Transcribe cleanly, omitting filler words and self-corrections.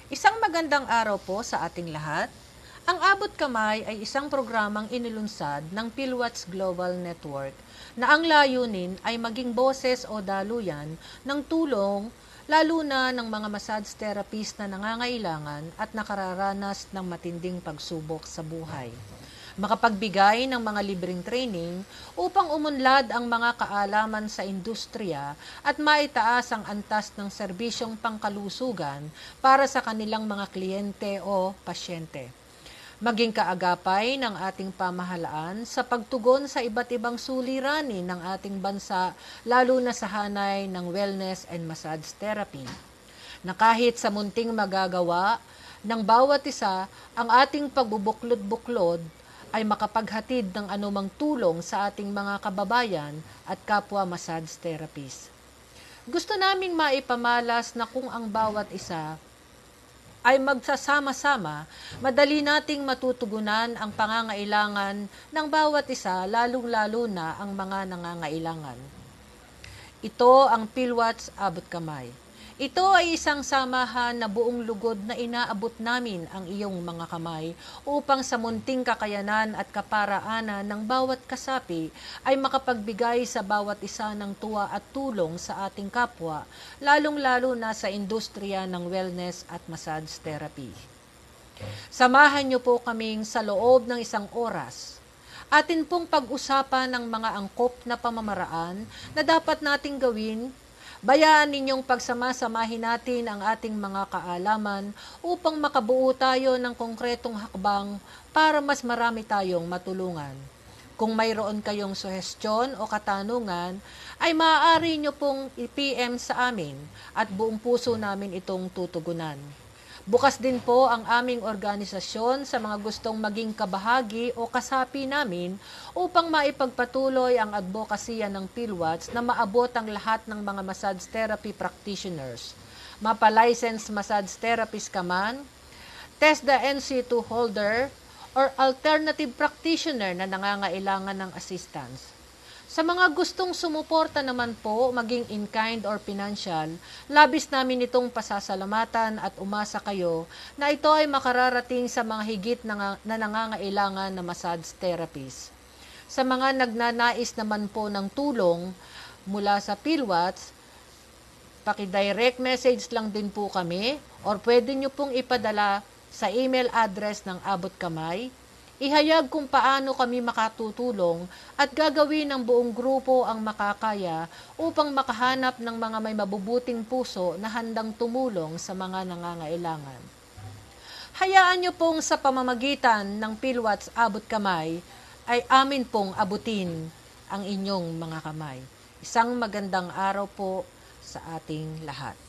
Isang magandang araw po sa ating lahat. Ang Abot Kamay ay isang programang inilunsad ng PhilWatch Global Network na ang layunin ay maging boses o daluyan ng tulong lalo na ng mga massage therapist na nangangailangan at nakararanas ng matinding pagsubok sa buhay. Makapagbigay ng mga libreng training upang umunlad ang mga kaalaman sa industriya at maitaas ang antas ng serbisyong pangkalusugan para sa kanilang mga kliyente o pasyente. Maging kaagapay ng ating pamahalaan sa pagtugon sa iba't ibang suliranin ng ating bansa, lalo na sa hanay ng wellness and massage therapy. Na kahit sa munting magagawa ng bawat isa, ang ating pagbubuklod-buklod ay makapaghatid ng anumang tulong sa ating mga kababayan at kapwa massage therapist. Gusto naming maipamalas na kung ang bawat isa ay magsasama-sama, madali nating matutugunan ang pangangailangan ng bawat isa, lalong-lalo na ang mga nangangailangan. Ito ang PhilWatch Abot Kamay. Ito ay isang samahan na buong lugod na inaabot namin ang iyong mga kamay upang sa munting kakayanan at kaparaanan ng bawat kasapi ay makapagbigay sa bawat isa ng tuwa at tulong sa ating kapwa, lalong-lalo na sa industriya ng wellness at massage therapy. Samahan niyo po kaming sa loob ng isang oras. Atin pong pag-usapan ng mga angkop na pamamaraan na dapat nating gawin. Bayaan ninyong pagsama-samahin natin ang ating mga kaalaman upang makabuo tayo ng konkretong hakbang para mas marami tayong matulungan. Kung mayroon kayong suhestyon o katanungan, ay maaari nyo pong i-PM sa amin at buong puso namin itong tutugunan. Bukas din po ang aming organisasyon sa mga gustong maging kabahagi o kasapi namin upang maipagpatuloy ang advokasya ng PhilWatch na maabot ang lahat ng mga massage therapy practitioners. Mapa-licensed massage therapist ka man, TESDA NC2 holder, or alternative practitioner na nangangailangan ng assistance. Sa mga gustong sumuporta naman po, maging in-kind or financial, labis namin itong pasasalamatan at umasa kayo na ito ay makararating sa mga higit na nangangailangan na massage therapist. Sa mga nagnanais naman po ng tulong mula sa PhilWatch, paki-direct message lang din po kami or pwede nyo pong ipadala sa email address ng Abot Kamay. Ihayag kung paano kami makatutulong at gagawin ng buong grupo ang makakaya upang makahanap ng mga may mabubuting puso na handang tumulong sa mga nangangailangan. Hayaan niyo pong sa pamamagitan ng PhilWatch Abot Kamay ay amin pong abutin ang inyong mga kamay. Isang magandang araw po sa ating lahat.